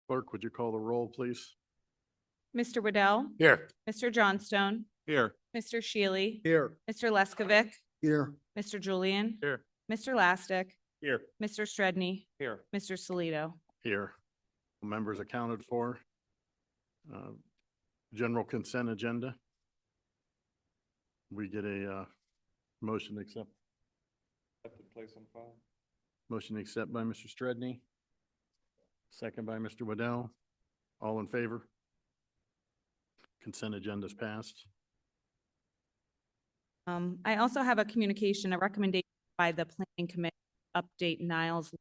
Clerk, would you call the roll, please? Mr. Waddell, Here. Mr. Johnstone, Here. Mr. Shealy, Here. Mr. Leskovic, Here. Mr. Julian, Here. Mr. Lastic, Here. Mr. Stredney, Here. Mr. Salito. Here. Members accounted for. General consent agenda. We get a motion to accept. Place on file. Motion to accept by Mr. Stredney. Second by Mr. Waddell. All in favor? Consent agenda is passed. I also have a recommendation by the planning committee update Niles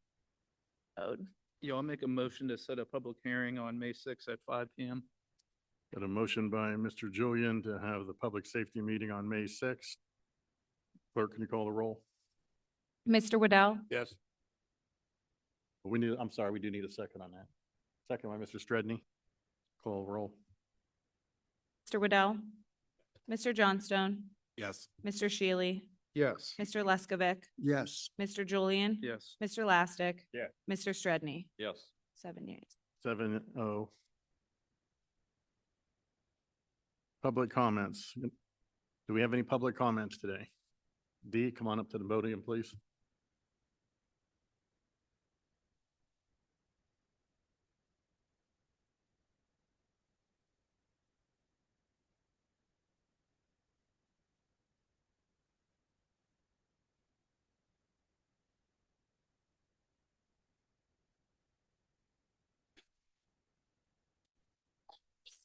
code. Yeah, I'll make a motion to set a public hearing on May 6th at 5 p.m. Got a motion by Mr. Julian to have the public safety meeting on May 6th. Clerk, can you call the roll? Mr. Waddell, Yes. I'm sorry, we do need a second on that. Second by Mr. Stredney. Call the roll. Mr. Waddell, Mr. Johnstone, Yes. Mr. Shealy, Yes. Mr. Leskovic, Yes. Mr. Julian, Yes. Mr. Lastic, Yeah. Mr. Stredney. Yes. 7 yeas. 7-0. Public comments. Do we have any public comments today? D, come on up to the podium, please.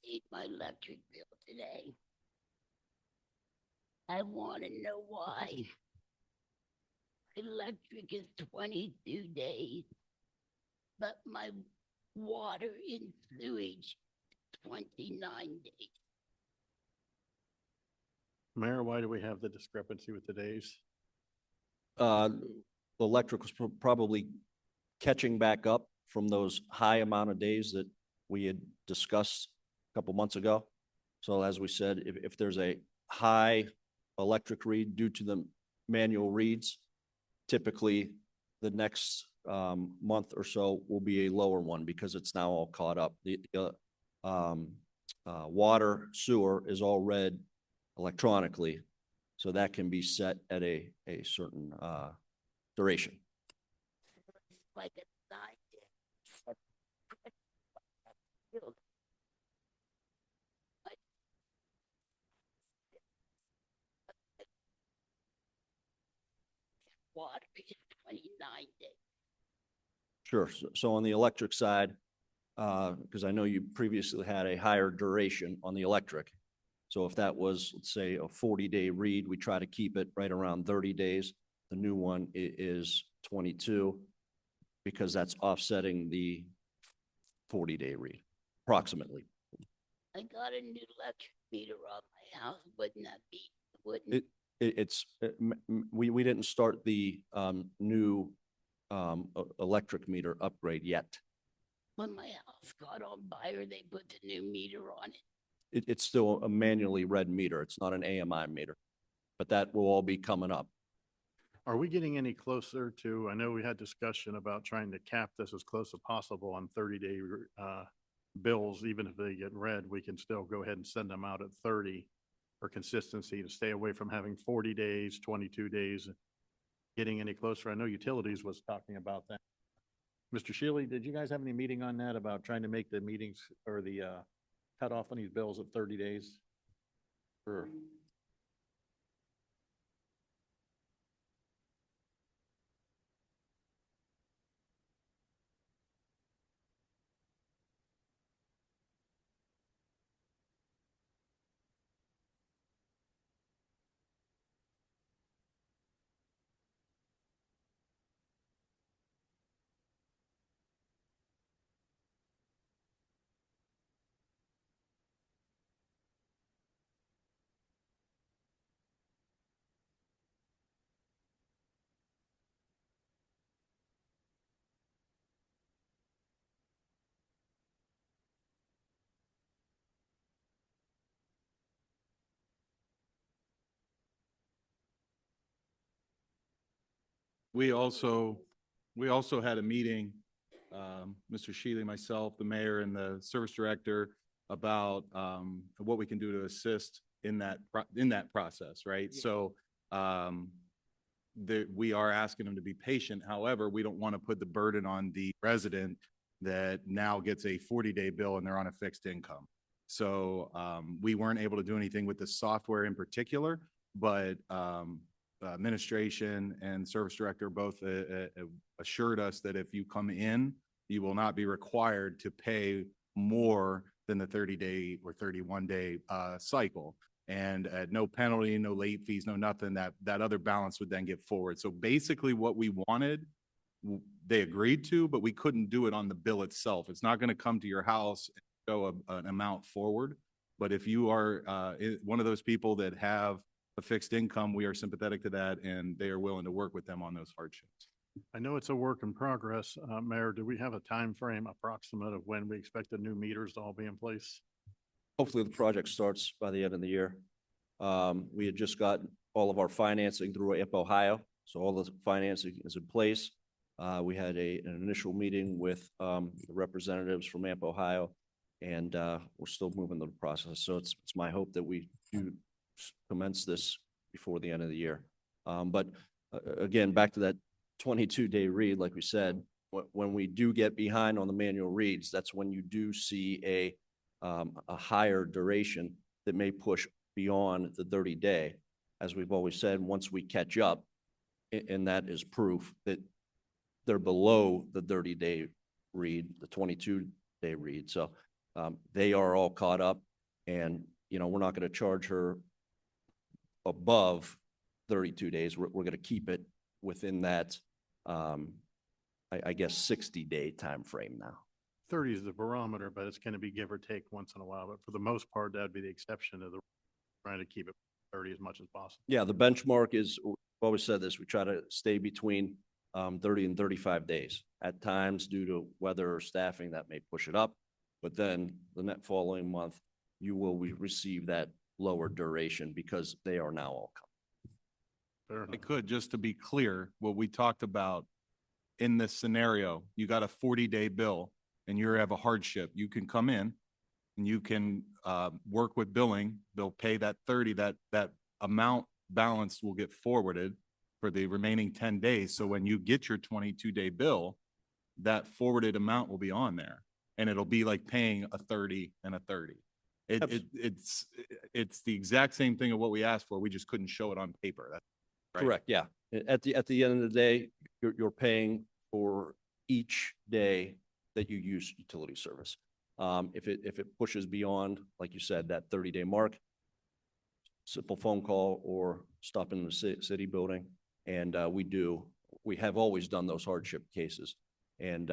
Received my electric bill today. I want to know why. Electric is 22 days, but my water and sewage is 29 days. Mayor, why do we have the discrepancy with the days? The electric was probably catching back up from those high amount of days that we had discussed a couple months ago. So as we said, if there's a high electric read due to the manual reads, typically the next month or so will be a lower one because it's now all caught up. The water, sewer is all read electronically, so that can be set at a certain duration. It's like a sign. Water is 29 days. Sure. So on the electric side, because I know you previously had a higher duration on the electric. So if that was, let's say, a 40-day read, we try to keep it right around 30 days. The new one is 22 because that's offsetting the 40-day read, approximately. I got a new electric meter on my house. Wouldn't that be? Wouldn't We didn't start the new electric meter upgrade yet. when my house got on fire, they put the new meter on it. It's still a manually read meter. It's not an AMI meter, but that will all be coming up. Are we getting any closer to, I know we had discussion about trying to cap this as close as possible on 30-day bills. Even if they get read, we can still go ahead and send them out at 30 for consistency to stay away from having 40 days, 22 days. Getting any closer? I know utilities was talking about that. Mr. Shealy, did you guys have any meeting on that about trying to make the meetings or the cutoff on these bills at 30 days? Or we also had a meeting Mr. Shealy, myself, the mayor, and the service director about what we can do to assist in that process, right? So we are asking them to be patient. However, we don't want to put the burden on the resident that now gets a 40-day bill and they're on a fixed income. So we weren't able to do anything with the software in particular, but administration and service director both assured us that if you come in, you will not be required to pay more than the 30-day or 31-day cycle. And at no penalty, no late fees, no nothing, that other balance would then get forward. So basically what we wanted, they agreed to, but we couldn't do it on the bill itself. It's not going to come to your house and show an amount forward. But if you are one of those people that have a fixed income, we are sympathetic to that, and they are willing to work with them on those hardships. I know it's a work in progress. Mayor, do we have a time frame approximate of when we expect the new meters to all be in place? Hopefully the project starts by the end of the year. We had just got all of our financing through AMP Ohio, so all the financing is in place. We had an initial meeting with the representatives from AMP Ohio, and we're still moving the process. So it's my hope that we do commence this before the end of the year. But again, back to that 22-day read, like we said, when we do get behind on the manual reads, that's when you do see a higher duration that may push beyond the 30-day. As we've always said, once we catch up, and that is proof that they're below the 30-day read, the 22-day read. So they are all caught up, and we're not going to charge her above 32 days. We're going to keep it within that, I guess, 60-day time frame now. 30 is the barometer, but it's going to be give or take once in a while. But for the most part, that'd be the exception of the trying to keep it 30 as much as possible. Yeah, the benchmark is, we've always said this, we try to stay between 30 and 35 days. At times, due to weather or staffing, that may push it up. But then the net following month, you will receive that lower duration because they are now all coming. I could, just to be clear, what we talked about in this scenario, you got a 40-day bill and you have a hardship, you can come in and you can work with billing. They'll pay that 30, that amount balance will get forwarded for the remaining 10 days. So when you get your 22-day bill, that forwarded amount will be on there, and it'll be like paying a 30 and a 30. It's the exact same thing of what we asked for. We just couldn't show it on paper. That's right. Correct, yeah. At the end of the day, you're paying for each day that you use utility service. If it pushes beyond, like you said, that 30-day mark, simple phone call or stop in the city building. And we have always done those hardship cases, and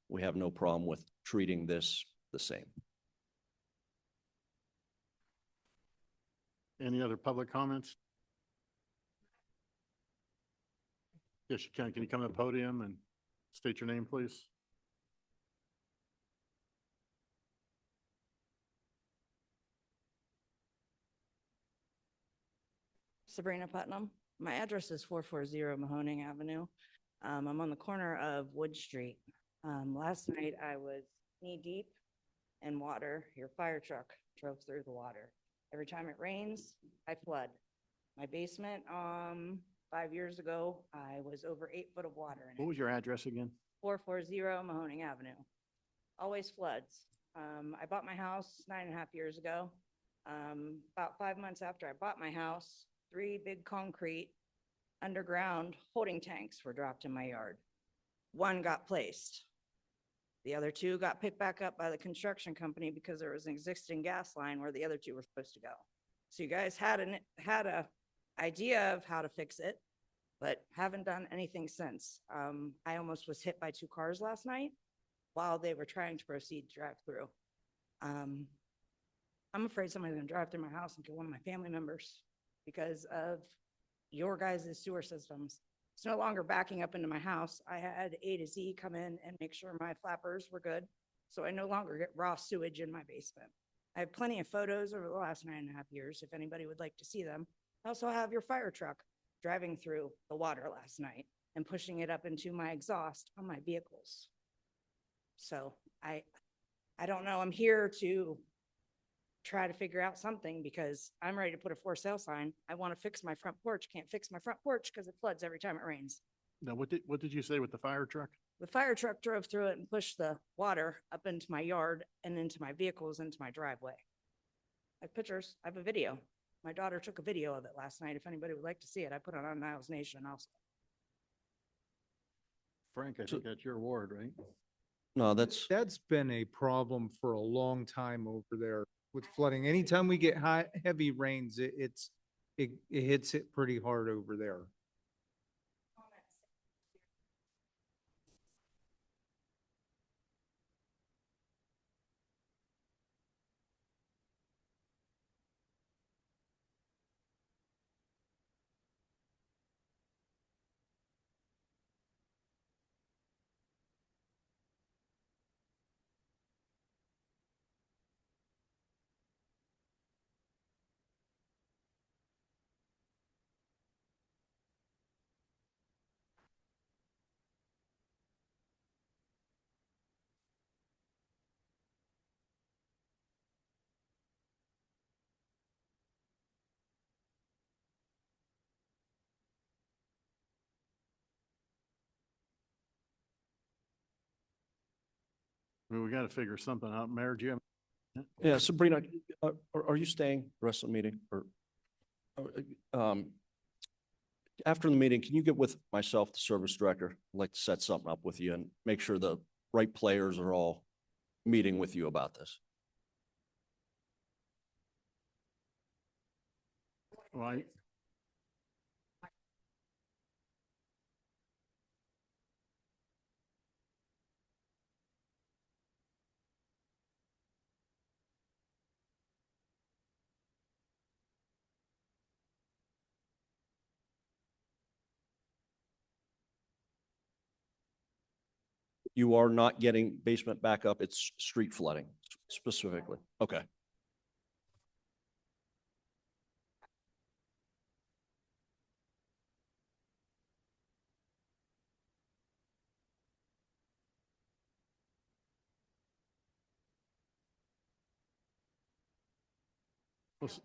we have no problem with treating this the same. Any other public comments? Yes, you can. Can you come to the podium and state your name, please? Sabrina Putnam. My address is 440 Mahoning Avenue. I'm on the corner of Wood Street. Last night I was knee deep in water. Your fire truck drove through the water. Every time it rains, I flood. My basement, 5 years ago, I was over 8 foot of water in it. What was your address again? 440 Mahoning Avenue. Always floods. I bought my house 9.5 years ago. About 5 months after I bought my house, 3 big concrete underground holding tanks were dropped in my yard. 1 got placed. The other 2 got picked back up by the construction company because there was an existing gas line where the other 2 were supposed to go. So you guys had a idea of how to fix it, but haven't done anything since. I almost was hit by 2 cars last night while they were trying to proceed to drive through. I'm afraid somebody's gonna drive through my house and kill one of my family members because of your guys' sewer systems. It's no longer backing up into my house. I had A to Z come in and make sure my flappers were good, so I no longer get raw sewage in my basement. I have plenty of photos over the last 9.5 years, if anybody would like to see them. I also have your fire truck driving through the water last night and pushing it up into my exhaust on my vehicles. So I don't know. I'm here to try to figure out something because I'm ready to put a for sale sign. I want to fix my front porch. Can't fix my front porch because it floods every time it rains. Now, what did you say with the fire truck? The fire truck drove through it and pushed the water up into my yard and into my vehicles, into my driveway. I have pictures. I have a video. My daughter took a video of it last night. If anybody would like to see it, I put it on Niles Nation also. Frank, I So- think that's your ward, right? No, that's, That's been a problem for a long time over there with flooding. Anytime we get heavy rains, it hits it pretty hard over there. I mean, we got to figure something out. Mayor, do you have? yeah, Sabrina, are you staying the rest of the meeting or? After the meeting, can you get with myself, the service director? I'd like to set something up with you and make sure the right players are all meeting with you about this. Well, You are not getting basement backup, it's street flooding specifically. Okay. well, s-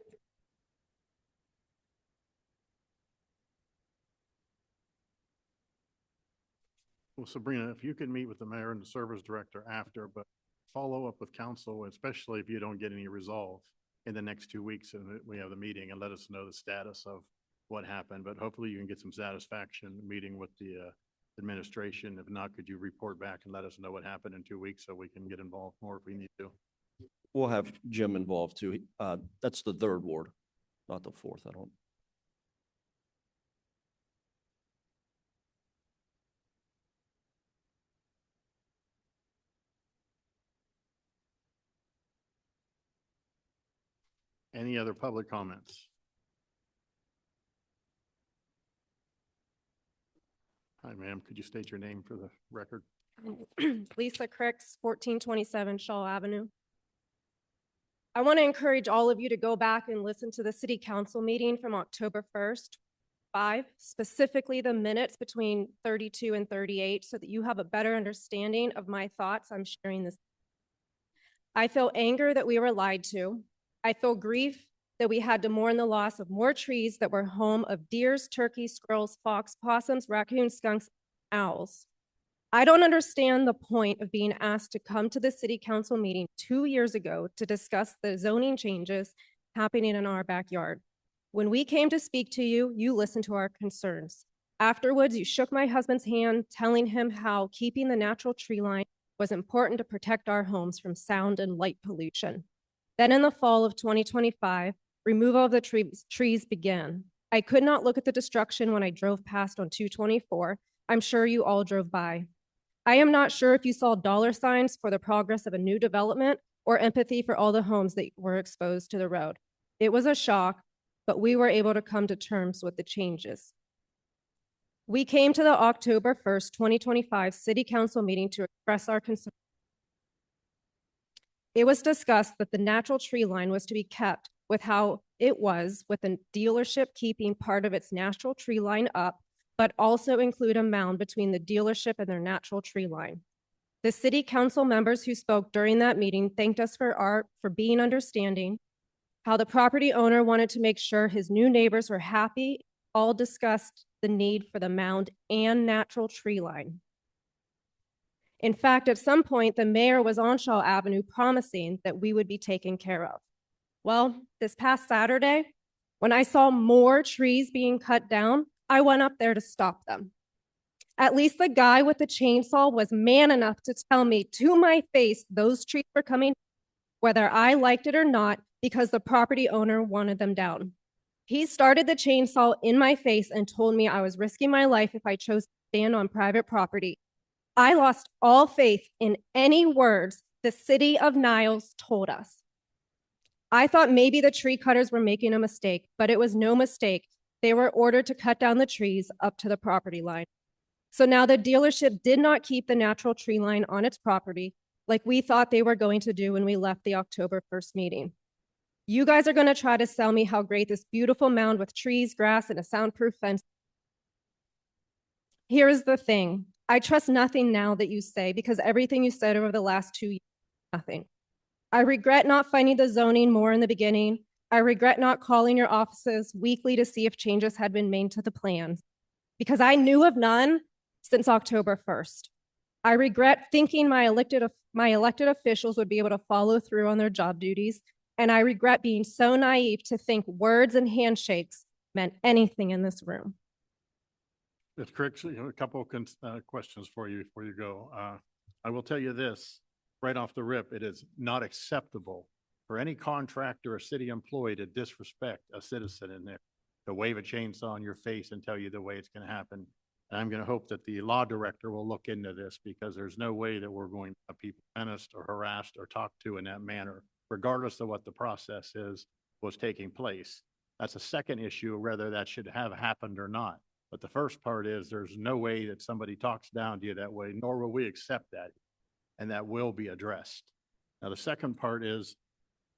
well, Sabrina, if you can meet with the mayor and the service director after, but follow up with council, especially if you don't get any resolve in the next 2 weeks and we have the meeting, and let us know the status of what happened. But hopefully you can get some satisfaction meeting with the administration. If not, could you report back and let us know what happened in 2 weeks so we can get involved more if we need to? We'll have Jim involved too. That's the third ward, not the fourth. I don't. Any other public comments? Hi, ma'am. Could you state your name for the record? Lisa Cricks, 1427 Shaw Avenue. I want to encourage all of you to go back and listen to the city council meeting from October 1st, 5, specifically the minutes between 32 and 38, so that you have a better understanding of my thoughts. I'm sharing this. I feel anger that we were lied to. I feel grief that we had to mourn the loss of more trees that were home of deers, turkeys, squirrels, fox, possums, raccoons, skunks, owls. I don't understand the point of being asked to come to the city council meeting 2 years ago to discuss the zoning changes happening in our backyard. When we came to speak to you, you listened to our concerns. Afterwards, you shook my husband's hand, telling him how keeping the natural tree line was important to protect our homes from sound and light pollution. Then in the fall of 2025, removal of the trees began. I could not look at the destruction when I drove past on 224. I'm sure you all drove by. I am not sure if you saw dollar signs for the progress of a new development or empathy for all the homes that were exposed to the road. It was a shock, but we were able to come to terms with the changes. We came to the October 1st, 2025 City Council meeting to express our concern. It was discussed that the natural tree line was to be kept with how it was, with the dealership keeping part of its natural tree line up, but also include a mound between the dealership and their natural tree line. The city council members who spoke during that meeting thanked us for being understanding, how the property owner wanted to make sure his new neighbors were happy, all discussed the need for the mound and natural tree line. In fact, at some point, the mayor was on Shaw Avenue promising that we would be taken care of. Well, this past Saturday, when I saw more trees being cut down, I went up there to stop them. At least the guy with the chainsaw was man enough to tell me to my face those trees were coming, whether I liked it or not, because the property owner wanted them down. He started the chainsaw in my face and told me I was risking my life if I chose to stand on private property. I lost all faith in any words the city of Niles told us. I thought maybe the tree cutters were making a mistake, but it was no mistake. They were ordered to cut down the trees up to the property line. So now the dealership did not keep the natural tree line on its property like we thought they were going to do when we left the October 1st meeting. You guys are going to try to sell me how great this beautiful mound with trees, grass, and a soundproof fence. Here's the thing. I trust nothing now that you say because everything you said over the last 2 years, nothing. I regret not finding the zoning more in the beginning. I regret not calling your offices weekly to see if changes had been made to the plans because I knew of none since October 1st. I regret thinking my elected officials would be able to follow through on their job duties. And I regret being so naive to think words and handshakes meant anything in this room. Ms. Cricks, a couple of questions for you before you go. I will tell you this, right off the rip, it is not acceptable for any contractor or city employee to disrespect a citizen in there, to wave a chainsaw in your face and tell you the way it's going to happen. And I'm going to hope that the law director will look into this because there's no way that we're going to have people menaced or harassed or talked to in that manner, regardless of what the process was taking place. That's a second issue, whether that should have happened or not. But the first part is there's no way that somebody talks down to you that way, nor will we accept that. And that will be addressed. Now, the second part is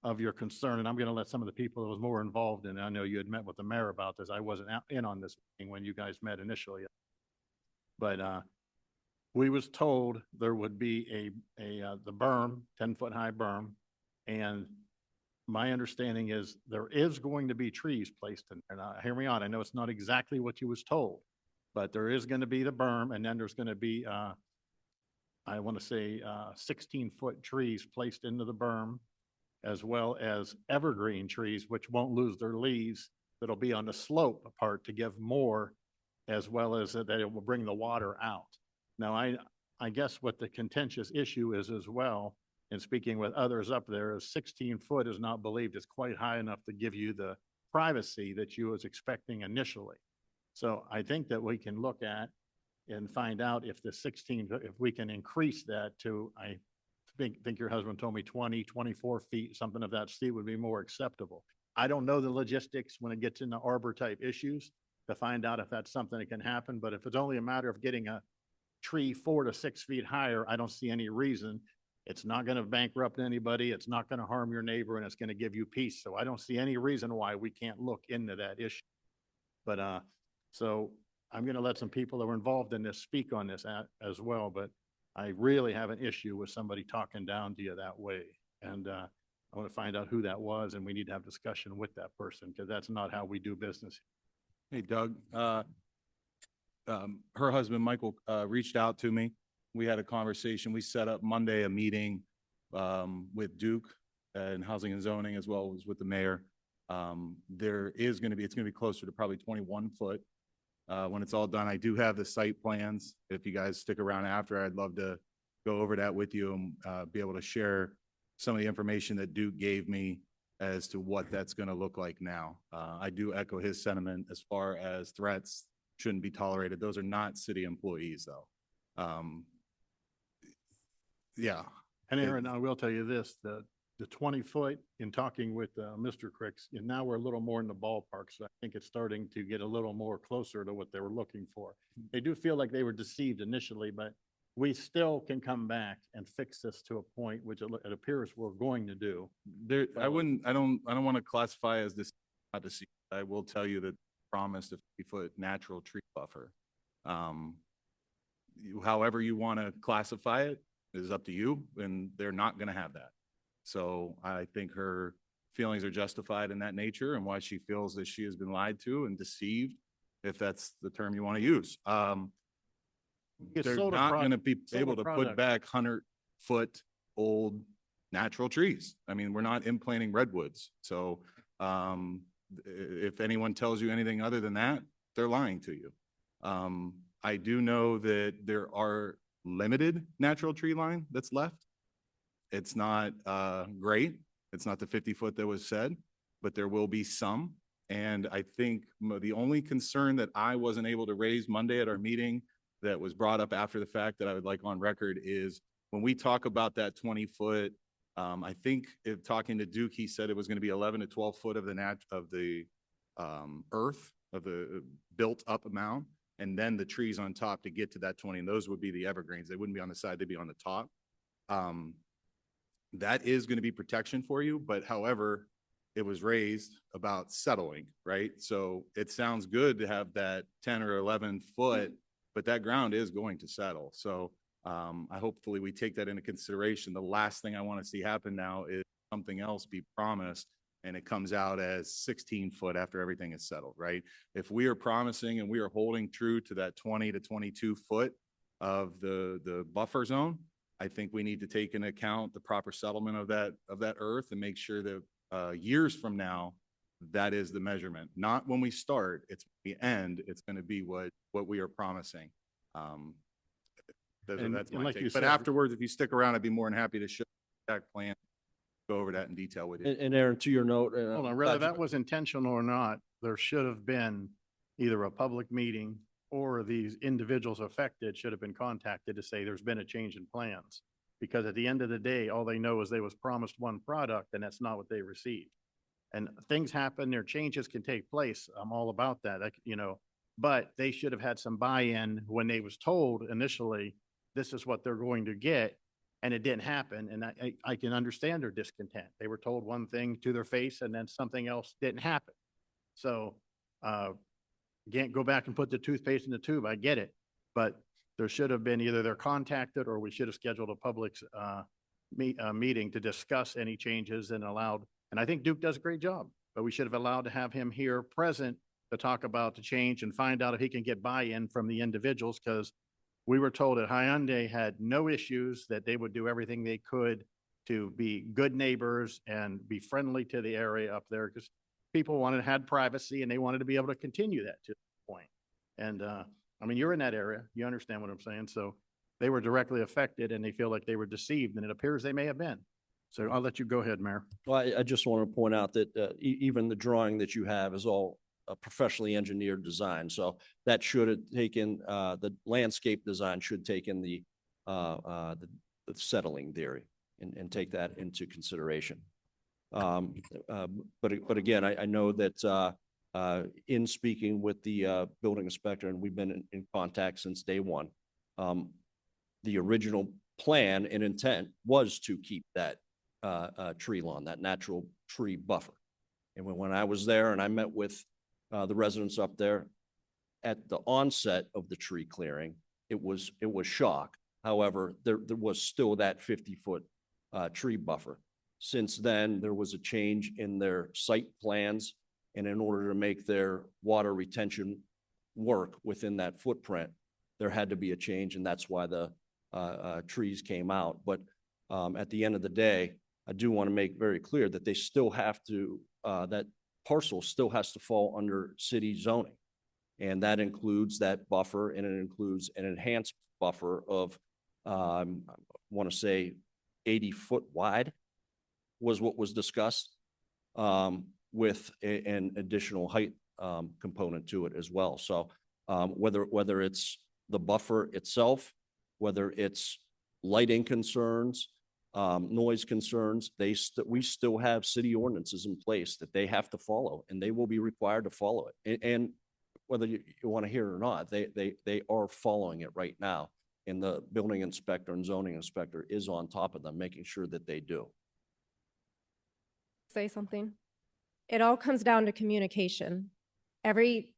of your concern, and I'm going to let some of the people that was more involved in it. I know you had met with the mayor about this. I wasn't in on this meeting when you guys met initially. But we was told there would be the berm, 10-foot high berm, and my understanding is there is going to be trees placed in there. Now, hear me out. I know it's not exactly what you was told, but there is going to be the berm, and then there's going to be, I want to say, 16-foot trees placed into the berm, as well as evergreen trees, which won't lose their leaves. That'll be on the slope part to give more, as well as that it will bring the water out. Now, I guess what the contentious issue is as well, and speaking with others up there, is 16 foot is not believed is quite high enough to give you the privacy that you was expecting initially. So I think that we can look at and find out if the 16, if we can increase that to, I think your husband told me 20, 24 feet, something of that speed would be more acceptable. I don't know the logistics when it gets into arbor type issues to find out if that's something that can happen. But if it's only a matter of getting a tree 4 to 6 feet higher, I don't see any reason. It's not going to bankrupt anybody. It's not going to harm your neighbor, and it's going to give you peace. So I don't see any reason why we can't look into that issue. But so I'm going to let some people that were involved in this speak on this as well. But I really have an issue with somebody talking down to you that way. And I want to find out who that was, and we need to have discussion with that person because that's not how we do business. Hey, Doug, her husband, Michael, reached out to me. We had a conversation. We set up Monday a meeting with Duke and Housing and Zoning, as well as with the mayor. There is going to be, it's going to be closer to probably 21 foot. When it's all done, I do have the site plans. If you guys stick around after, I'd love to go over that with you and be able to share some of the information that Duke gave me as to what that's going to look like now. I do echo his sentiment as far as threats shouldn't be tolerated. Those are not city employees, though. Yeah. And Aaron, I will tell you this, the 20 foot in talking with Mr. Cricks, and now we're a little more in the ballpark. So I think it's starting to get a little more closer to what they were looking for. They do feel like they were deceived initially, but we still can come back and fix this to a point, which it appears we're going to do. There, I don't want to classify as this not deceived. I will tell you that promised a 50-foot natural tree buffer. However you want to classify it, It is up to you, and they're not going to have that. So I think her feelings are justified in that nature and why she feels that she has been lied to and deceived, if that's the term you want to use. It's They're sold a not prod- going to be sold a able to put product. back 100-foot old natural trees. I mean, we're not implanting redwoods. So if anyone tells you anything other than that, they're lying to you. I do know that there are limited natural tree line that's left. It's not great. It's not the 50-foot that was said, but there will be some. And I think the only concern that I wasn't able to raise Monday at our meeting that was brought up after the fact that I would like on record is when we talk about that 20-foot, I think if talking to Duke, he said it was going to be 11 to 12 foot of the earth of the built up amount, and then the trees on top to get to that 20. And those would be the evergreens. They wouldn't be on the side; they'd be on the top. That is going to be protection for you, but however, it was raised about settling, right? So it sounds good to have that 10 or 11 foot, but that ground is going to settle. So I hopefully we take that into consideration. The last thing I want to see happen now is something else be promised and it comes out as 16 foot after everything is settled, right? If we are promising and we are holding true to that 20 to 22 foot of the buffer zone, I think we need to take into account the proper settlement of that earth and make sure that years from now, that is the measurement. Not when we start, it's the end. It's going to be what we are promising. That's my like take. you But said- afterwards, if you stick around, I'd be more than happy to show that plan, go over that in detail with you. And Aaron, to your note. Hold on, whether that was intentional or not, there should have been either a public meeting or these individuals affected should have been contacted to say there's been a change in plans. Because at the end of the day, all they know is they was promised one product and that's not what they received. And things happen, their changes can take place. I'm all about that, but they should have had some buy-in when they was told initially, this is what they're going to get, and it didn't happen. And I can understand their discontent. They were told one thing to their face and then something else didn't happen. So, can't go back and put the toothpaste in the tube. I get it. But there should have been either they're contacted or we should have scheduled a public meeting to discuss any changes and allowed, and I think Duke does a great job, but we should have allowed to have him here present to talk about the change and find out if he can get buy-in from the individuals, because we were told that Hyundai had no issues, that they would do everything they could to be good neighbors and be friendly to the area up there, because people had privacy and they wanted to be able to continue that to the point. And, I mean, you're in that area. You understand what I'm saying? So they were directly affected and they feel like they were deceived, and it appears they may have been. So I'll let you go ahead, Mayor. Well, I just want to point out that even the drawing that you have is all a professionally engineered design. So that should have taken, the landscape design should take in the settling theory and take that into consideration. But again, I know that in speaking with the building inspector, and we've been in contact since day one, the original plan and intent was to keep that tree lawn, that natural tree buffer. And when I was there and I met with the residents up there at the onset of the tree clearing, it was shock. However, there was still that 50-foot tree buffer. Since then, there was a change in their site plans, and in order to make their water retention work within that footprint, there had to be a change, and that's why the trees came out. But at the end of the day, I do want to make very clear that they still have to, that parcel still has to fall under city zoning. And that includes that buffer, and it includes an enhanced buffer of, I want to say 80 foot wide was what was discussed, with an additional height component to it as well. So whether it's the buffer itself, whether it's lighting concerns, noise concerns, we still have city ordinances in place that they have to follow, and they will be required to follow it. And whether you want to hear it or not, they are following it right now. And the building inspector and zoning inspector is on top of them, making sure that they do. Say something. It all comes down to communication. Every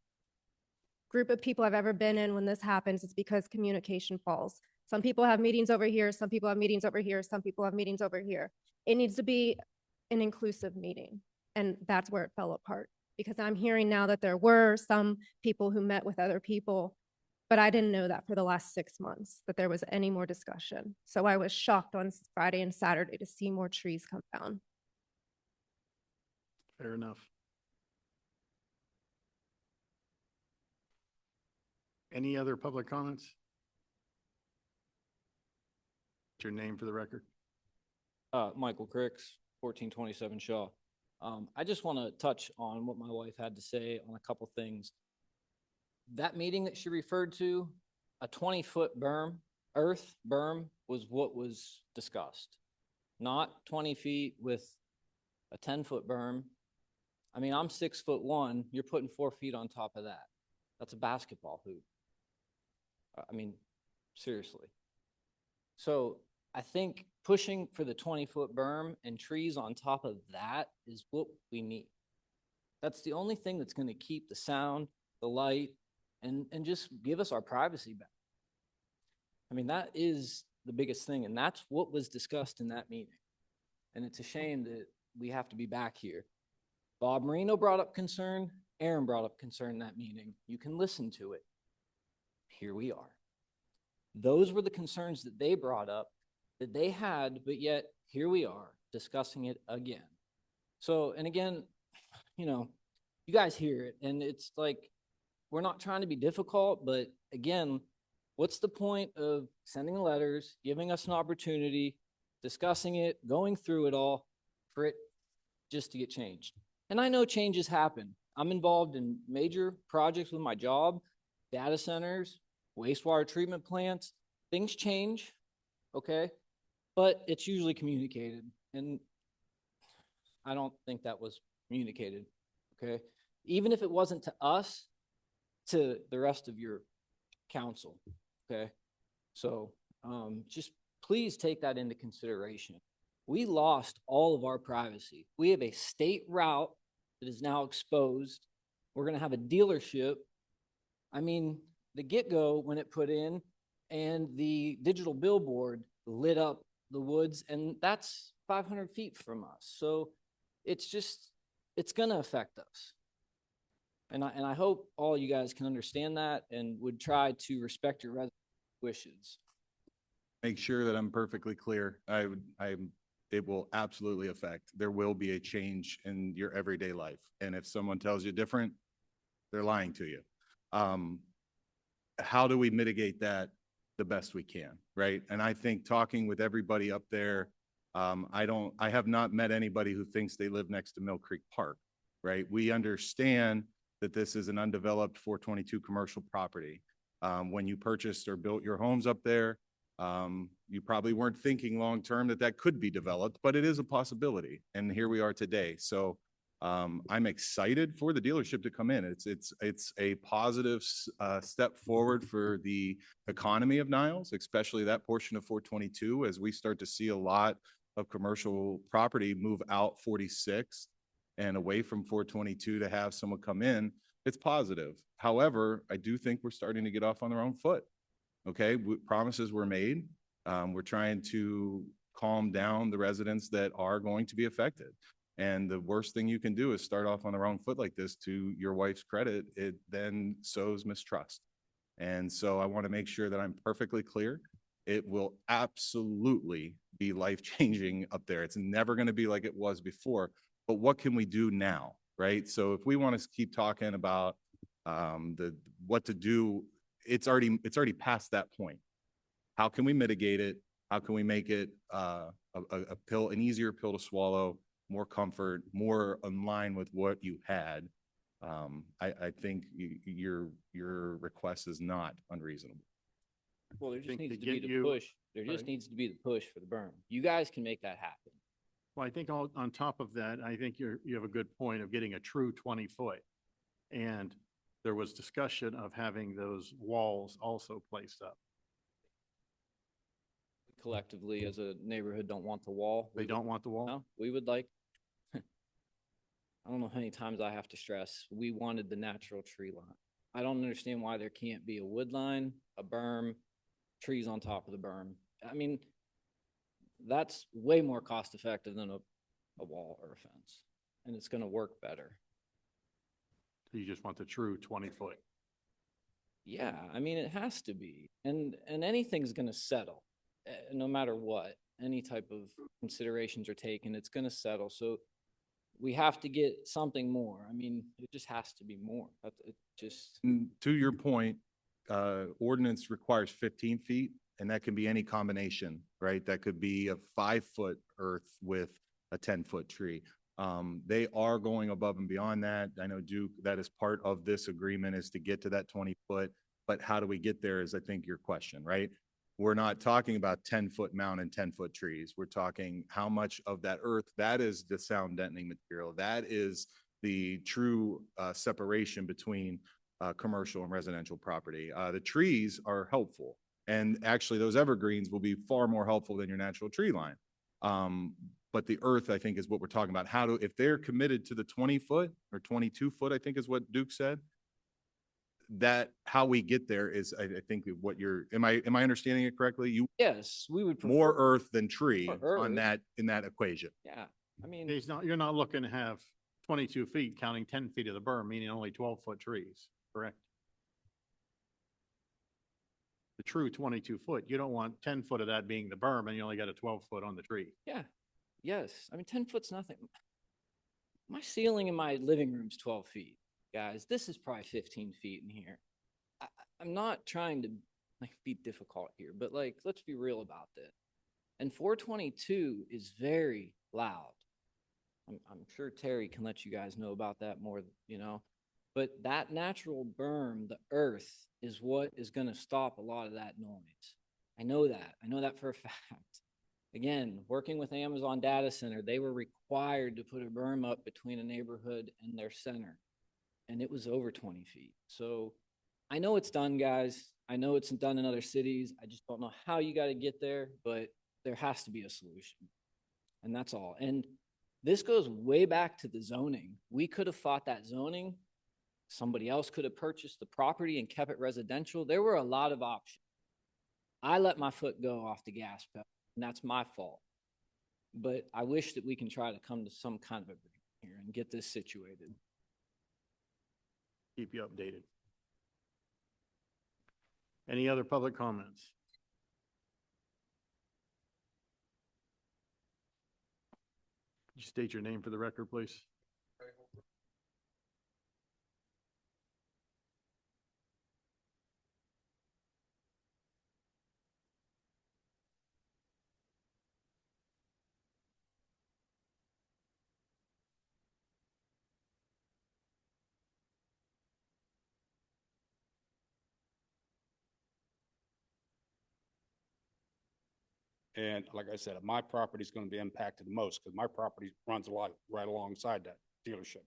group of people I've ever been in, when this happens, it's because communication falls. Some people have meetings over here, some people have meetings over here, some people have meetings over here. It needs to be an inclusive meeting. And that's where it fell apart. Because I'm hearing now that there were some people who met with other people, but I didn't know that for the last 6 months, that there was any more discussion. So I was shocked on Friday and Saturday to see more trees come down. Fair enough. Any other public comments? What's your name for the record? Michael Cricks, 1427 Shaw. I just want to touch on what my wife had to say on a couple things. That meeting that she referred to, a 20-foot berm, earth berm, was what was discussed. Not 20 feet with a 10-foot berm. I mean, I'm 6'1", you're putting 4 feet on top of that. That's a basketball hoop. I mean, seriously. So I think pushing for the 20-foot berm and trees on top of that is what we need. That's the only thing that's going to keep the sound, the light, and just give us our privacy back. I mean, that is the biggest thing, and that's what was discussed in that meeting. And it's a shame that we have to be back here. Bob Marino brought up concern. Aaron brought up concern in that meeting. You can listen to it. Here we are. Those were the concerns that they brought up, that they had, but yet here we are discussing it again. So, and again, you know, you guys hear it, and it's like, we're not trying to be difficult, but again, what's the point of sending letters, giving us an opportunity, discussing it, going through it all for it just to get changed? And I know changes happen. I'm involved in major projects with my job, data centers, wastewater treatment plants. Things change, okay? But it's usually communicated. And I don't think that was communicated, okay? Even if it wasn't to us, to the rest of your council, okay? So just please take that into consideration. We lost all of our privacy. We have a state route that is now exposed. We're gonna have a dealership. I mean, the get-go when it put in and the digital billboard lit up the woods, and that's 500 feet from us. So it's just, it's gonna affect us. And I hope all you guys can understand that and would try to respect your residents' wishes. Make sure that I'm perfectly clear. It will absolutely affect. There will be a change in your everyday life. And if someone tells you different, they're lying to you. How do we mitigate that the best we can, right? And I think talking with everybody up there, I have not met anybody who thinks they live next to Mill Creek Park, right? We understand that this is an undeveloped 422 commercial property. When you purchased or built your homes up there, you probably weren't thinking long-term that that could be developed, but it is a possibility. And here we are today. So I'm excited for the dealership to come in. It's a positive step forward for the economy of Niles, especially that portion of 422, as we start to see a lot of commercial property move out 46 and away from 422 to have someone come in. It's positive. However, I do think we're starting to get off on the wrong foot. Okay, promises were made. We're trying to calm down the residents that are going to be affected. And the worst thing you can do is start off on the wrong foot like this. To your wife's credit, it then sows mistrust. And so I want to make sure that I'm perfectly clear. It will absolutely be life-changing up there. It's never going to be like it was before. But what can we do now, right? So if we want to keep talking about what to do, it's already past that point. How can we mitigate it? How can we make it an easier pill to swallow, more comfort, more in line with what you had? I think your request is not unreasonable. Well, there just think needs to to be get the you- push. There just Right. needs to be the push for the berm. You guys can make that happen. Well, I think on top of that, I think you have a good point of getting a true 20-foot. And there was discussion of having those walls also placed up. Collectively, as a neighborhood, don't want the wall. They don't want the wall? No, we would like, I don't know how many times I have to stress, we wanted the natural tree line. I don't understand why there can't be a wood line, a berm, trees on top of the berm. I mean, that's way more cost effective than a wall or a fence, and it's gonna work better. You just want the true 20-foot. Yeah, I mean, it has to be. And anything's gonna settle, no matter what. Any type of considerations are taken, it's gonna settle. So we have to get something more. I mean, it just has to be more. It just, To your point, ordinance requires 15 feet, and that can be any combination, right? That could be a 5-foot earth with a 10-foot tree. They are going above and beyond that. I know, Duke, that is part of this agreement, is to get to that 20-foot, but how do we get there is, I think, your question, right? We're not talking about 10-foot mound and 10-foot trees. We're talking how much of that earth, that is the sound deadening material. That is the true separation between commercial and residential property. The trees are helpful. And actually, those evergreens will be far more helpful than your natural tree line. But the earth, I think, is what we're talking about. If they're committed to the 20-foot or 22-foot, I think is what Duke said, that how we get there is, I think, what am I understanding it correctly? yes, we would prefer. More earth than tree More on earth. in that equation. Yeah, I mean, You're not looking to have 22 feet counting 10 feet of the berm, meaning only 12-foot trees, correct? The true 22-foot, you don't want 10 foot of that being the berm and you only got a 12-foot on the tree. yeah, yes. I mean, 10 foot's nothing. My ceiling in my living room's 12 feet, guys. This is probably 15 feet in here. I'm not trying to be difficult here, but let's be real about this. And 422 is very loud. I'm sure Terry can let you guys know about that more, but that natural berm, the earth, is what is going to stop a lot of that noise. I know that for a fact. Again, working with Amazon Data Center, they were required to put a berm up between a neighborhood and their center, and it was over 20 feet. So I know it's done, guys. I know it's done in other cities. I just don't know how you got to get there, but there has to be a solution. And that's all. And this goes way back to the zoning. We could have fought that zoning. Somebody else could have purchased the property and kept it residential. There were a lot of options. I let my foot go off the gas pedal, and that's my fault. But I wish that we can try to come to some kind of agreement here and get this situated. Keep you updated. Any other public comments? Could you state your name for the record, please? And like I said, my property is going to be impacted the most because my property runs a lot right alongside that dealership.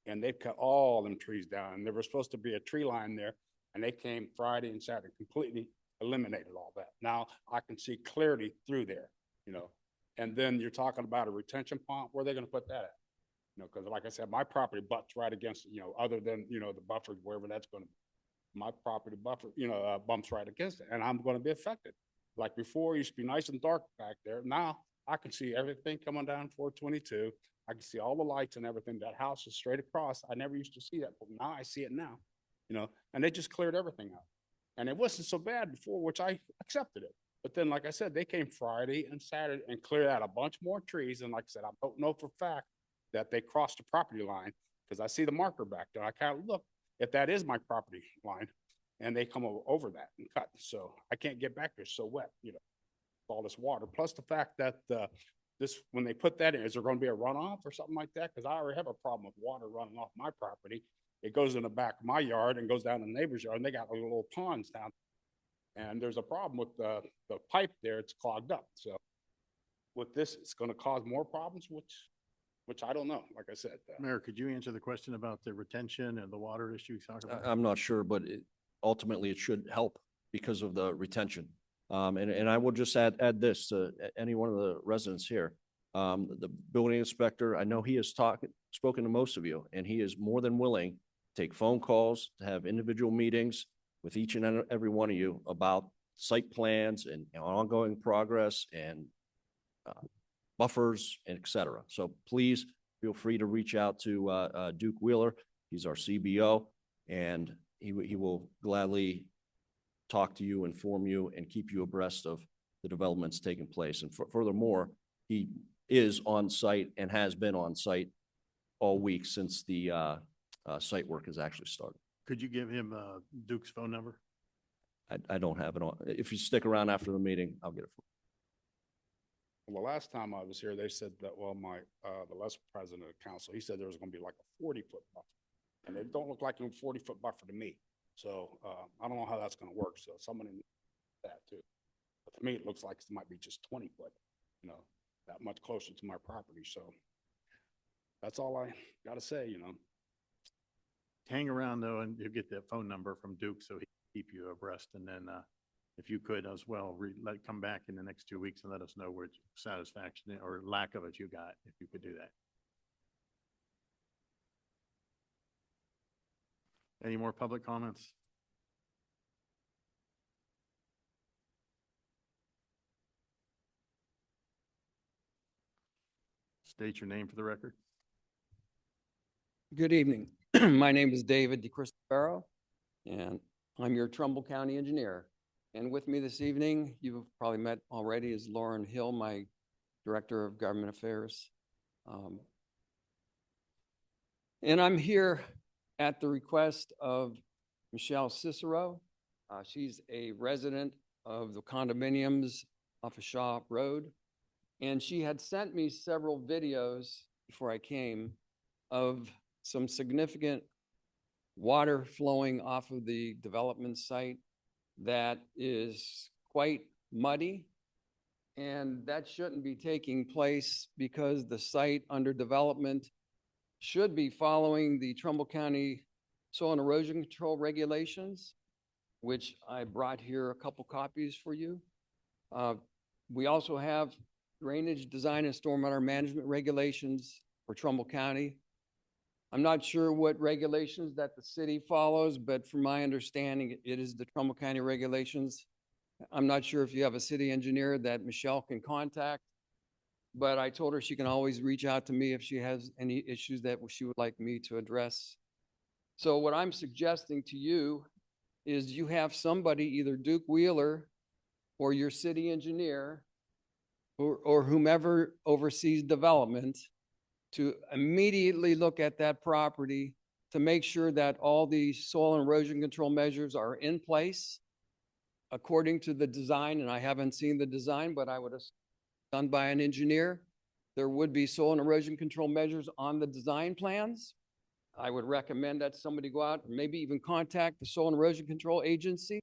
And they've cut all them trees down, and there was supposed to be a tree line there, and they came Friday and Saturday, completely eliminated all that. Now I can see clearly through there, and then you're talking about a retention pond. Where are they going to put that at? Because like I said, my property butts right against, other than, the buffer, wherever that's going to be. My property buffer, bumps right against it, and I'm going to be affected. Like before, it used to be nice and dark back there. Now I can see everything coming down 422. I can see all the lights and everything. That house is straight across. I never used to see that, but now I see it now, and they just cleared everything out. And it wasn't so bad before, which I accepted it. But then, like I said, they came Friday and Saturday and cleared out a bunch more trees. And like I said, I don't know for a fact that they crossed the property line because I see the marker back there. I can't look if that is my property line. And they come over that and cut. So I can't get back there. It's so wet, all this water. Plus the fact that when they put that in, is there going to be a runoff or something like that? Because I already have a problem with water running off my property. It goes in the back of my yard and goes down the neighbor's yard, and they got little ponds down. And there's a problem with the pipe there. It's clogged up. So with this, it's going to cause more problems, which I don't know. Like I said, Mayor, could you answer the question about the retention and the water issue you talked about? I'm not sure, but ultimately it should help because of the retention. And I will just add this to any one of the residents here. The building inspector, I know he has spoken to most of you, and he is more than willing to take phone calls, to have individual meetings with each and every one of you about site plans and ongoing progress and buffers, and et cetera. So please feel free to reach out to Duke Wheeler. He's our CBO, and he will gladly talk to you, inform you, and keep you abreast of the developments taking place. And furthermore, he is on site and has been on site all week since the site work has actually started. Could you give him Duke's phone number? I don't have it on. If you stick around after the meeting, I'll get it for Well, the last time I was here, they said that, well, the last president of the council, he said there was gonna be like a 40-foot buffer. And it don't look like a 40-foot buffer to me. So, I don't know how that's gonna work. So someone in that too. But to me, it looks like it might be just 20 foot, that much closer to my property. So that's all I gotta say, Hang around though, and you'll get that phone number from Duke, so he can keep you abreast. And then if you could as well, come back in the next 2 weeks and let us know which satisfaction or lack of it you got, if you could do that. Any more public comments? State your name for the record. Good evening. My name is David DeCristofaro, and I'm your Trumbull County engineer. And with me this evening, you've probably met already, is Lauren Hill, my Director of Government Affairs. And I'm here at the request of Michelle Cicero. She's a resident of the condominiums off of Shaw Road. And she had sent me several videos before I came of some significant water flowing off of the development site that is quite muddy. And that shouldn't be taking place because the site under development should be following the Trumbull County Soil and Erosion Control Regulations, which I brought here a couple copies for you. We also have drainage design and stormwater management regulations for Trumbull County. I'm not sure what regulations that the city follows, but from my understanding, it is the Trumbull County regulations. I'm not sure if you have a city engineer that Michelle can contact, but I told her she can always reach out to me if she has any issues that she would like me to address. So what I'm suggesting to you is you have somebody, either Duke Wheeler or your city engineer or whomever oversees development, to immediately look at that property to make sure that all the soil and erosion control measures are in place according to the design. And I haven't seen the design, but I would have done by an engineer. There would be soil and erosion control measures on the design plans. I would recommend that somebody go out and maybe even contact the Soil and Erosion Control Agency,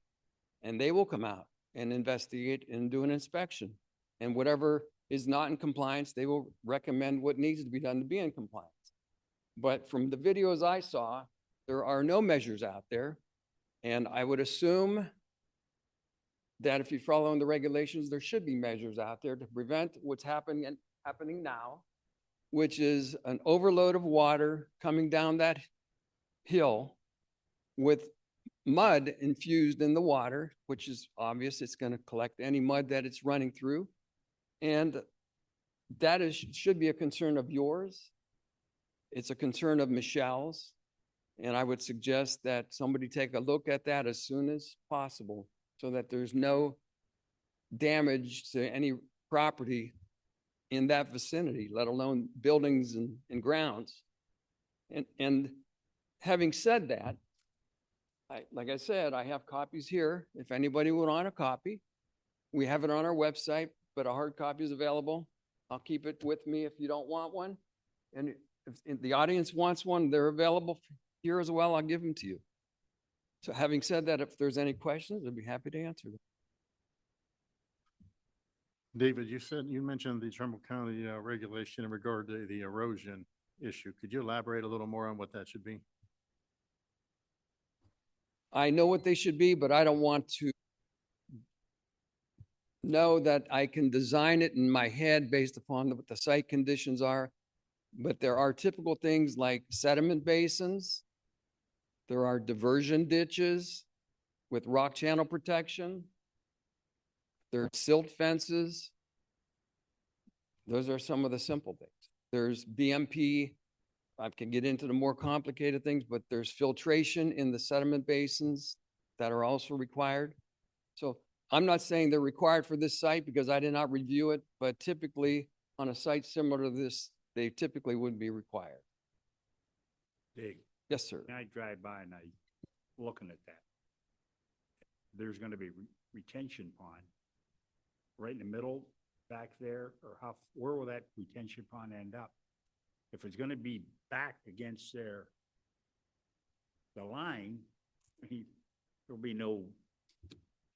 and they will come out and investigate and do an inspection. And whatever is not in compliance, they will recommend what needs to be done to be in compliance. But from the videos I saw, there are no measures out there. And I would assume that if you're following the regulations, there should be measures out there to prevent what's happening now, which is an overload of water coming down that hill with mud infused in the water, which is obvious. It's going to collect any mud that it's running through. And that should be a concern of yours. It's a concern of Michelle's. And I would suggest that somebody take a look at that as soon as possible so that there's no damage to any property in that vicinity, let alone buildings and grounds. And having said that, like I said, I have copies here. If anybody would want a copy, we have it on our website, but a hard copy is available. I'll keep it with me if you don't want one. And if the audience wants one, they're available here as well. I'll give them to you. So having said that, if there's any questions, I'd be happy to answer them. David, you mentioned the Trumbull County regulation in regard to the erosion issue. Could you elaborate a little more on what that should be? I know what they should be, but I don't want to know that I can design it in my head based upon what the site conditions are. But there are typical things like sediment basins. There are diversion ditches with rock channel protection. There's silt fences. Those are some of the simple things. There's BMP. I can get into the more complicated things, but there's filtration in the sediment basins that are also required. So I'm not saying they're required for this site because I did not review it, but typically on a site similar to this, they typically would be required. Dig. Yes, sir. I drive by and I looking at that. There's gonna be retention pond right in the middle back there, or where will that retention pond end up? If it's gonna be back against the line, there'll be no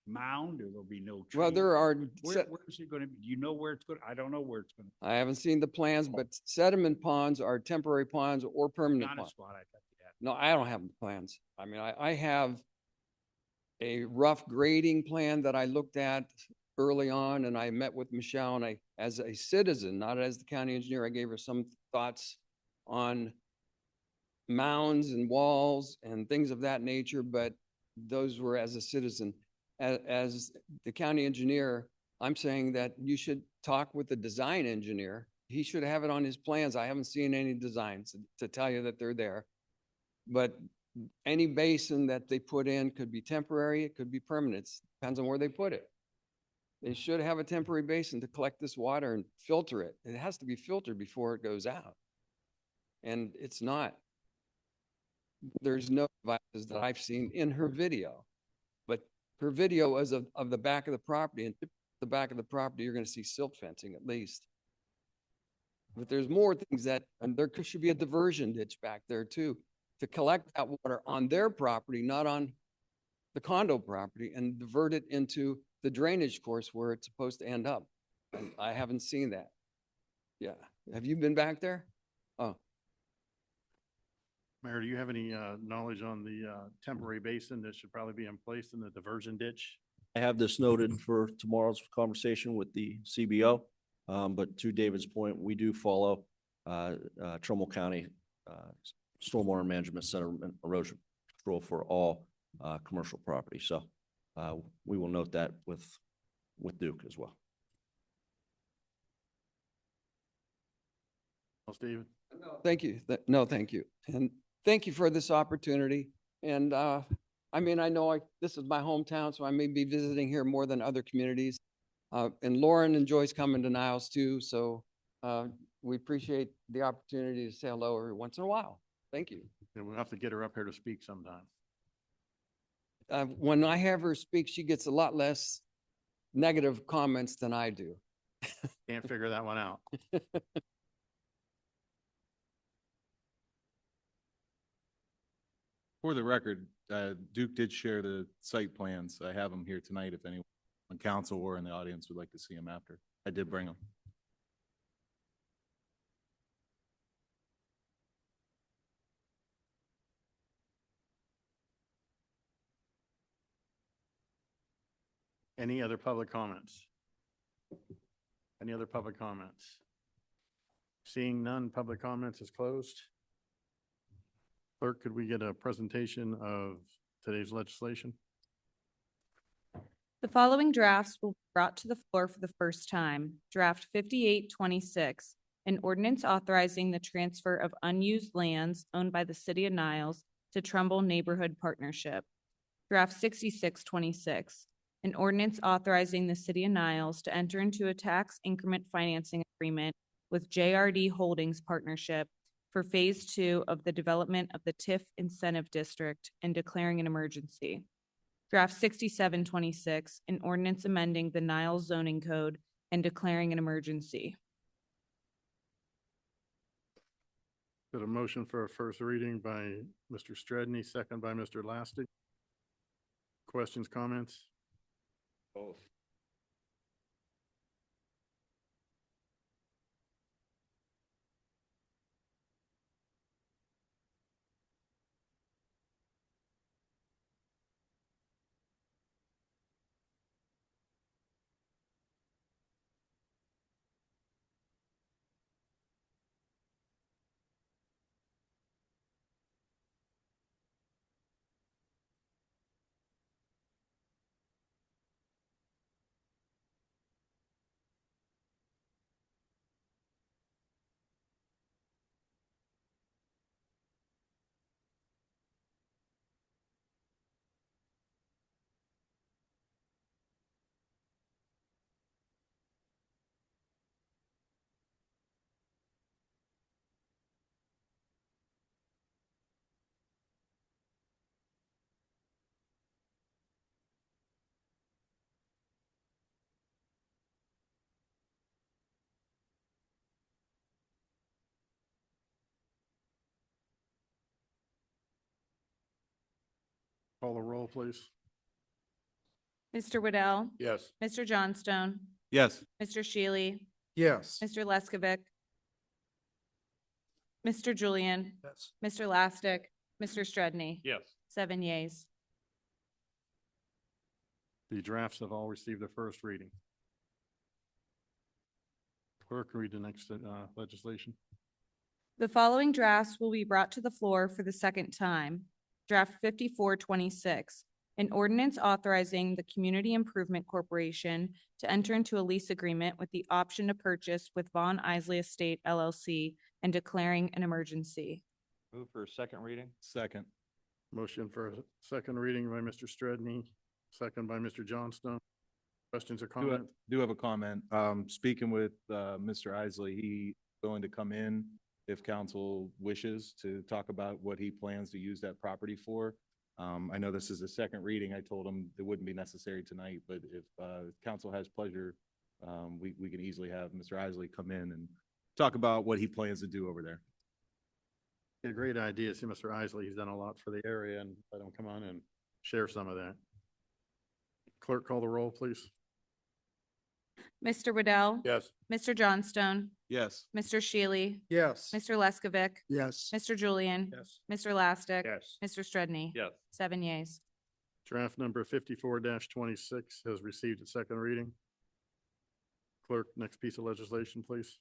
mound, or there'll be no tree. Well, there are, Where's it gonna be? Do you know where it's gonna, I don't know where it's gonna. I haven't seen the plans, but sediment ponds are temporary ponds or permanent Not a ponds. spot I thought you had. No, I don't have the plans. I mean, I have a rough grading plan that I looked at early on, and I met with Michelle, and as a citizen, not as the county engineer, I gave her some thoughts on mounds and walls and things of that nature, but those were as a citizen. As the county engineer, I'm saying that you should talk with the design engineer. He should have it on his plans. I haven't seen any designs to tell you that they're there. But any basin that they put in could be temporary, it could be permanent. Depends on where they put it. They should have a temporary basin to collect this water and filter it. It has to be filtered before it goes out. And it's not. There's no devices that I've seen in her video, but her video was of the back of the property, and the back of the property, you're going to see silt fencing at least. But there's more things and there should be a diversion ditch back there too, to collect that water on their property, not on the condo property, and divert it into the drainage course where it's supposed to end up. And I haven't seen that. Yeah. Have you been back there? Oh, Mayor, do you have any knowledge on the temporary basin that should probably be in place in the diversion ditch? I have this noted for tomorrow's conversation with the CBO. But to David's point, we do follow Trumbull County Stormwater Management Sediment Erosion Control for all commercial property. So we will note that with Duke as well. Stephen? no, thank you. No, thank you. And thank you for this opportunity. And I mean, I know this is my hometown, so I may be visiting here more than other communities. And Lauren enjoys coming to Niles too, so we appreciate the opportunity to say hello every once in a while. Thank you. Yeah, we'll have to get her up here to speak sometime. When I have her speak, she gets a lot less negative comments than I do. Can't figure that one out. For the record, Duke did share the site plans. I have them here tonight if anyone on council or in the audience would like to see them after. I did bring them. Any other public comments? Any other public comments? Seeing none, public comments is closed. Clerk, could we get a presentation of today's legislation? The following drafts will be brought to the floor for the first time. Draft 5826, an ordinance authorizing the transfer of unused lands owned by the City of Niles to Trumbull Neighborhood Partnership. Draft 6626, an ordinance authorizing the City of Niles to enter into a tax increment financing agreement with JRD Holdings Partnership for Phase 2 of the development of the TIF Incentive District and declaring an emergency. Draft 6726, an ordinance amending the Niles zoning code and declaring an emergency. Got a motion for a first reading by Mr. Stredney, second by Mr. Lastig. Questions, comments? Both. Call the roll, please. Mr. Waddell, Yes. Mr. Johnstone, Yes. Mr. Shealy, Yes. Mr. Leskovic, Mr. Julian, Yes. Mr. Lastic, Mr. Stredney. Yes. 7 yeas. The drafts have all received their first reading. Clerk, read the next legislation. The following drafts will be brought to the floor for the second time. Draft 5426, an ordinance authorizing the Community Improvement Corporation to enter into a lease agreement with the option to purchase with Von Isley Estate LLC and declaring an emergency. Move for second reading? Second. Motion for a second reading by Mr. Stredney, second by Mr. Johnstone. Questions or comments? Do have a comment. Speaking with, Mr. Isley, he going to come in if council wishes to talk about what he plans to use that property for. I know this is a second reading. I told him it wouldn't be necessary tonight, but if, council has pleasure, we can easily have Mr. Isley come in and talk about what he plans to do over there. A great idea. See, Mr. Isley, he's done a lot for the area, and let him come on and share some of that. Clerk, call the roll, please. Mr. Waddell, Yes. Mr. Johnstone, Yes. Mr. Shealy, Yes. Mr. Leskovic, Yes. Mr. Julian, Yes. Mr. Lastic, Yes. Mr. Stredney. Yes. 7 yeas. Draft number 54-26 has received its second reading. Clerk, next piece of legislation, please.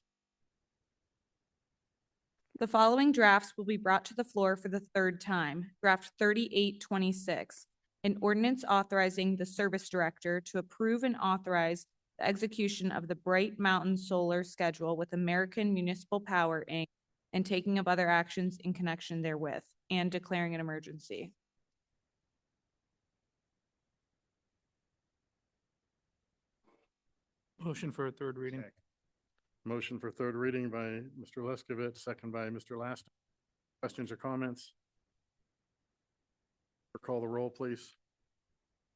The following drafts will be brought to the floor for the third time. Draft 3826, an ordinance authorizing the service director to approve and authorize the execution of the Bright Mountain Solar Schedule with American Municipal Power, Inc., and taking of other actions in connection therewith, and declaring an emergency. Motion for a third reading. Motion for third reading by Mr. Leskovic, second by Mr. Last. Questions or comments? Or call the roll, please.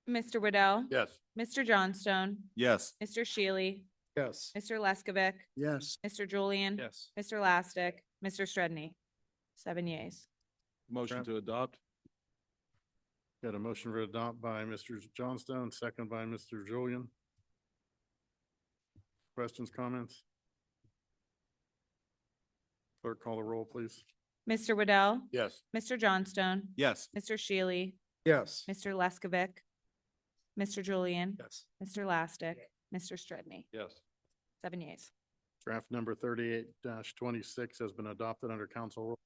Mr. Waddell, Yes. Mr. Johnstone, Yes. Mr. Shealy, Yes. Mr. Leskovic, Yes. Mr. Julian, Yes. Mr. Lastic, Mr. Stredney. 7 yeas. Motion to adopt? Got a motion for adopt by Mr. Johnstone, second by Mr. Julian. Questions, comments? Clerk, call the roll, please. Mr. Waddell, Yes. Mr. Johnstone, Yes. Mr. Shealy, Yes. Mr. Leskovic, Mr. Julian, Yes. Mr. Lastic, Mr. Stredney. Yes. 7 yeas. Draft number 38-26 has been adopted under council rule.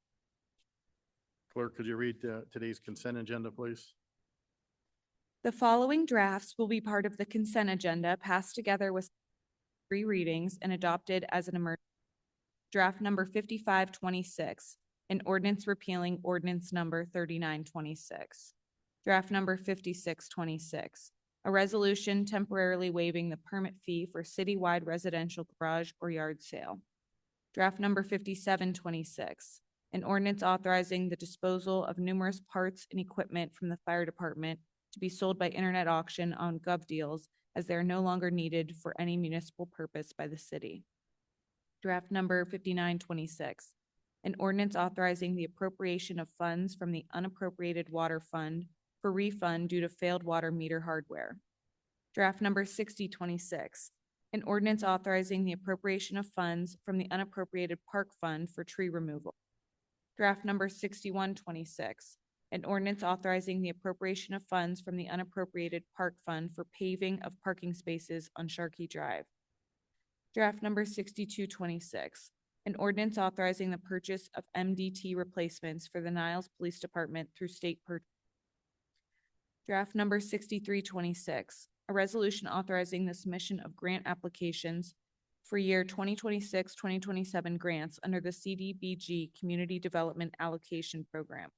Clerk, could you read today's consent agenda, please? The following drafts will be part of the consent agenda passed together with 3 readings and adopted as an emergency. Draft number 5526, an ordinance repealing ordinance number 3926. Draft number 5626, a resolution temporarily waiving the permit fee for citywide residential garage or yard sale. Draft number 5726, an ordinance authorizing the disposal of numerous parts and equipment from the fire department to be sold by internet auction on GovDeals as they are no longer needed for any municipal purpose by the city. Draft number 5926, an ordinance authorizing the appropriation of funds from the unappropriated water fund for refund due to failed water meter hardware. Draft number 6026, an ordinance authorizing the appropriation of funds from the unappropriated park fund for tree removal. Draft number 6126, an ordinance authorizing the appropriation of funds from the unappropriated park fund for paving of parking spaces on Sharkey Drive. Draft number 6226, an ordinance authorizing the purchase of MDT replacements for the Niles Police Department through state purchase. Draft number 6326, a resolution authorizing the submission of grant applications for year 2026-2027 grants under the CDBG Community Development Allocation Program.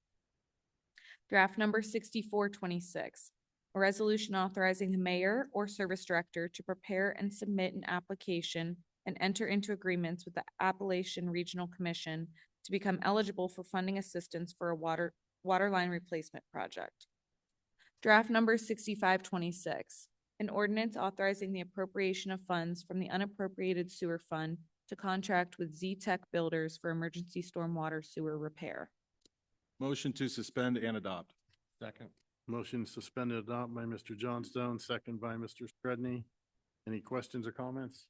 Draft number 6426, a resolution authorizing the mayor or service director to prepare and submit an application and enter into agreements with the Appalachian Regional Commission to become eligible for funding assistance for a water line replacement project. Draft number 6526, an ordinance authorizing the appropriation of funds from the unappropriated sewer fund to contract with Z-Tech Builders for emergency stormwater sewer repair. Motion to suspend and adopt. Second. Motion suspended adopt by Mr. Johnstone, second by Mr. Stredney. Any questions or comments?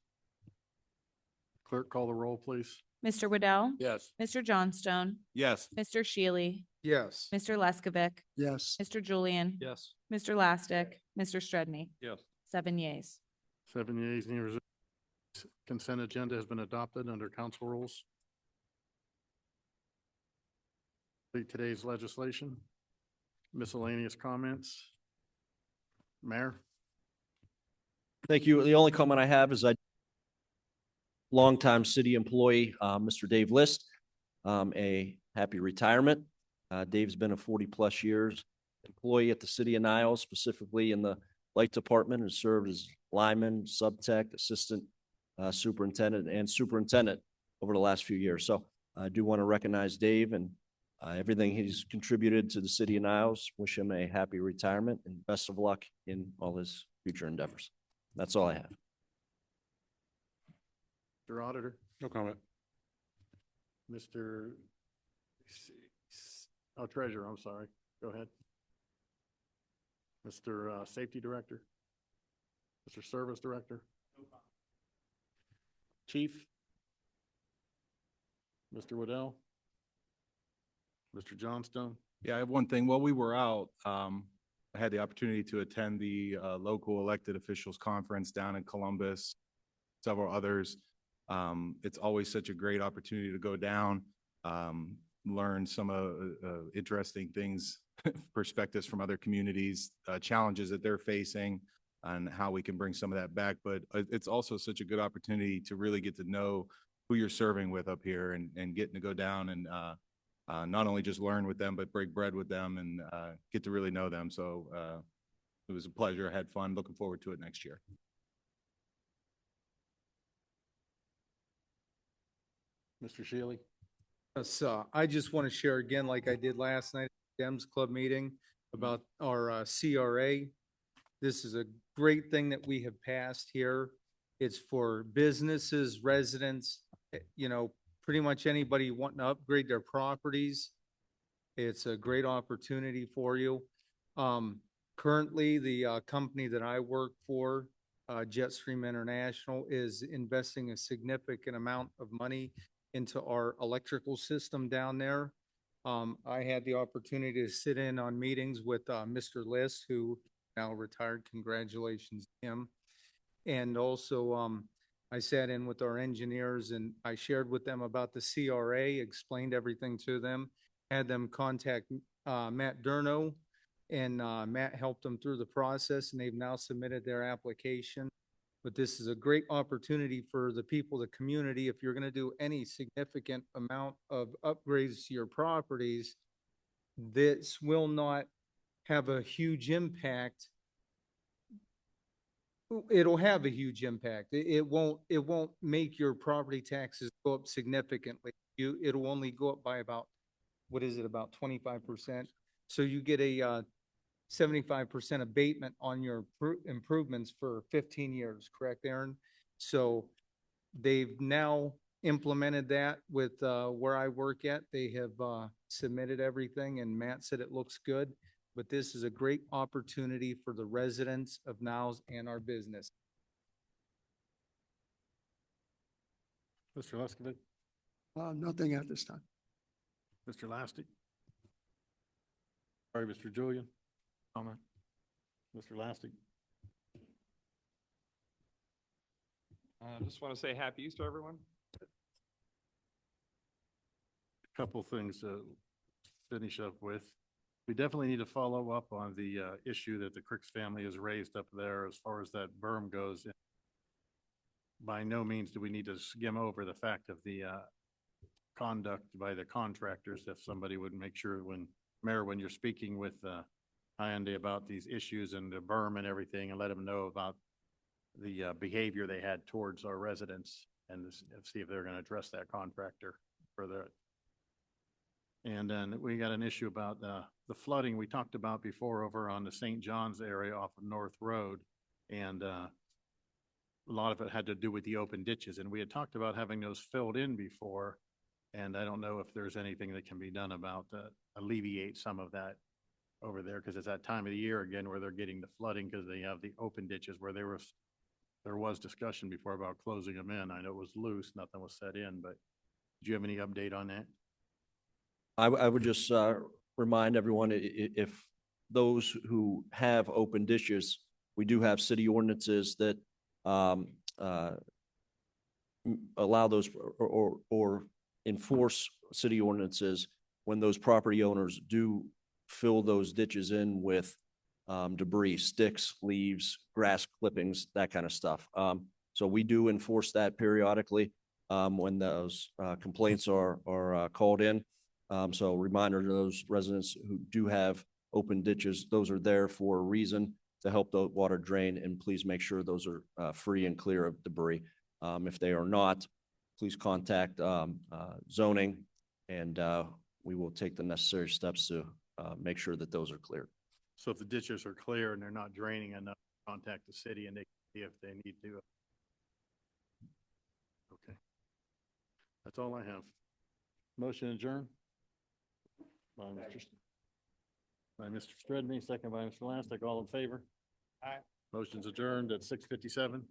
Clerk, call the roll, please. Mr. Waddell? Yes. Mr. Johnstone? Yes. Mr. Shealy? Yes. Mr. Leskovic? Yes. Mr. Julian? Yes. Mr. Lastic? Mr. Stredney? Yes. 7 yeas. 7 yeas, any reservations? Consent agenda has been adopted under council rules. Today's legislation. Miscellaneous comments. Mayor? Thank you. The only comment I have is longtime city employee, Mr. Dave List, a happy retirement. Dave's been a 40-plus years employee at the city of Niles, specifically in the light department, and served as lineman, sub-tech, assistant superintendent, and superintendent over the last few years. So I do want to recognize Dave and everything he's contributed to the city of Niles. Wish him a happy retirement and best of luck in all his future endeavors. That's all I have. Mr. Auditor? No comment. Mr. Treasurer, I'm sorry. Go ahead. Mr. Safety Director? Mr. Service Director? Chief? Mr. Waddell? Mr. Johnstone? Yeah, I have one thing. While we were out, I had the opportunity to attend the local elected officials conference down in Columbus, several others. It's always such a great opportunity to go down, learn some interesting things, perspectives from other communities, challenges that they're facing, and how we can bring some of that back. But it's also such a good opportunity to really get to know who you're serving with up here, and getting to go down and not only just learn with them, but break bread with them and get to really know them. So it was a pleasure. I had fun. Looking forward to it next year. Mr. Shealy? Yes, I just want to share again, like I did last night at Dems Club meeting, about our CRA. This is a great thing that we have passed here. It's for businesses, residents, pretty much anybody wanting to upgrade their properties. It's a great opportunity for you. Currently, the company that I work for, Jetstream International, is investing a significant amount of money into our electrical system down there. I had the opportunity to sit in on meetings with Mr. List, who now retired. Congratulations to him. And also, I sat in with our engineers and I shared with them about the CRA, explained everything to them, had them contact Matt Durno, and Matt helped them through the process, and they've now submitted their application. But this is a great opportunity for the people, the community. If you're going to do any significant amount of upgrades to your properties, this will not have a huge impact. It'll have a huge impact. It won't make your property taxes go up significantly. It'll only go up by about, about 25%. So you get a 75% abatement on your improvements for 15 years, correct, Aaron? So they've now implemented that with where I work at. They have submitted everything, and Matt said it looks good. But this is a great opportunity for the residents of Niles and our business. Mr. Leskovic? Nothing at this time. Mr. Lastic? Sorry, Mr. Julian? Comment? Mr. Lastic? I just want to say happy Easter, everyone. A couple things to finish up with. We definitely need to follow up on the issue that the Cricks family has raised up there as far as that berm goes. By no means do we need to skim over the fact of the conduct by the contractors. If somebody would make sure when you're speaking with Hyundai about these issues and the berm and everything, and let them know about the behavior they had towards our residents, and see if they're going to address that contractor further. And then we got an issue about the flooding we talked about before over on the St. John's area off of North Road. And a lot of it had to do with the open ditches. And we had talked about having those filled in before. And I don't know if there's anything that can be done about alleviate some of that over there, because it's that time of the year again where they're getting the flooding because they have the open ditches where there was discussion before about closing them in. I know it was loose, nothing was set in, but do you have any update on that? I would just remind everyone, if those who have open ditches, we do have city ordinances that allow those or enforce city ordinances when those property owners do fill those ditches in with debris, sticks, leaves, grass clippings, that kind of stuff. So we do enforce that periodically when those complaints are called in. So reminder to those residents who do have open ditches, those are there for a reason to help the water drain, and please make sure those are free and clear of debris. If they are not, please contact zoning, and we will take the necessary steps to make sure that those are cleared. So if the ditches are clear and they're not draining enough, contact the city and they can see if they need to. Okay. That's all I have. Motion adjourned. By Mr. Stredney, second by Mr. Lastic, all in favor? Aye. Motion's adjourned at 6:57.